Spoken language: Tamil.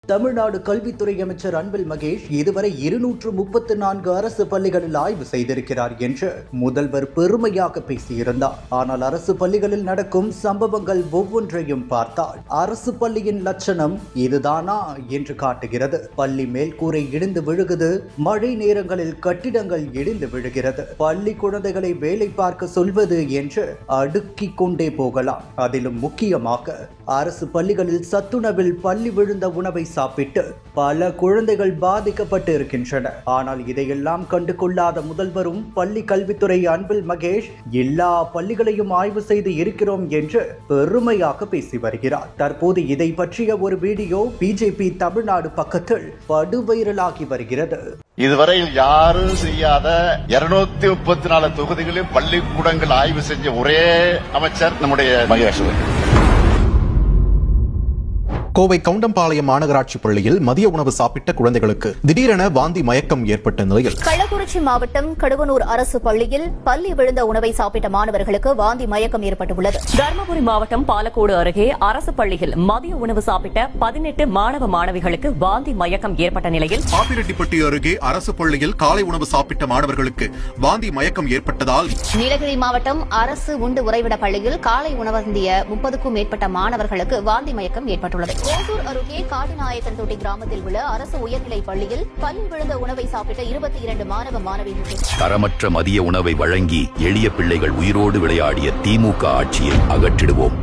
தமிழ்நாடு கல்வித்துறை அமைச்சர் அன்பில் மகேஷ் இதுவரை 234 அரசு பள்ளிகளில் ஆய்வு செய்திருக்கிறார் என்று முதல்வர் பெருமையாக பேசியிருந்தார். ஆனால் அரசு பள்ளிகளில் நடக்கும் சம்பவங்கள் ஒவ்வொன்றையும் பார்த்தால் அரசு பள்ளியின் லட்சணம் இதுதானா என்று காட்டுகிறது. பள்ளி மேல்கூரை இடிந்து விழுகுது, மழை நேரங்களில் கட்டிடங்கள் இடிந்து விழுகிறது, பள்ளி குழந்தைகளை வேலை பார்க்க சொல்வது என்று அடுக்கிக் கொண்டே போகலாம். அதிலும் முக்கியமாக அரசு பள்ளிகளில் சத்துணவில் பள்ளி விழுந்த உணவை சாப்பிட்டு பல குழந்தைகள் பாதிக்கப்பட்டு இருக்கின்றன. ஆனால் இதையெல்லாம் கண்டு கொள்ளாத முதல்வரும் பள்ளி கல்வித்துறை அன்பில் மகேஷ் எல்லா பள்ளிகளையும் ஆய்வு செய்து இருக்கிறோம் என்று பெருமையாக பேசி வருகிறார். தற்போது இதை பற்றிய ஒரு வீடியோ பிஜேபி தமிழ்நாடு பக்கத்தில் படுவைரலாகி வருகிறது. இதுவரையில் யாரும் செய்யாத 234 தொகுதிகளில் பள்ளிக்கூடங்கள் ஆய்வு செஞ்ச ஒரே அமைச்சர் நம்முடைய மகேஷ். கோவை கவுண்டம்பாளையம் மாநகராட்சி பள்ளியில் மதிய உணவு சாப்பிட்ட குழந்தைகளுக்கு திடீரென வாந்தி மயக்கம் ஏற்பட்ட நிலையில் கள்ளக்குறிச்சி மாவட்டம் கடுவனூர் அரசு பள்ளியில் பள்ளி விழுந்த உணவை சாப்பிட்ட மாணவர்களுக்கு வாந்தி மயக்கம் ஏற்பட்டுள்ளது. தருமபுரி மாவட்டம் பாலக்கோடு அருகே அரசு பள்ளியில் மதிய உணவு சாப்பிட்ட 18 மாணவ மாணவிகளுக்கு வாந்தி மயக்கம் ஏற்பட்ட நிலையில் பாப்பிரெட்டிப்பட்டி அருகே அரசு பள்ளியில் காலை உணவு சாப்பிட்ட மாணவர்களுக்கு வாந்தி மயக்கம் ஏற்பட்டதால் நீலகிரி மாவட்டம் அரசு உண்டு உறைவிட பள்ளியில் காலை உணவருந்திய 30க்கும் மேற்பட்ட மாணவர்களுக்கு வாந்தி மயக்கம் ஏற்பட்டுள்ளது. ஓசூர் அருகே காட்டுநாயக்கன்தொட்டி கிராமத்தில் உள்ள அரசு உயர்நிலைப் பள்ளியில் பள்ளி விழுந்த உணவை சாப்பிட்ட 22 மாணவ மாணவிகள் தரமற்ற மதிய உணவை வழங்கி எளிய பிள்ளைகள் உயிரோடு விளையாடிய திமுக ஆட்சியை அகற்றிடுவோம்.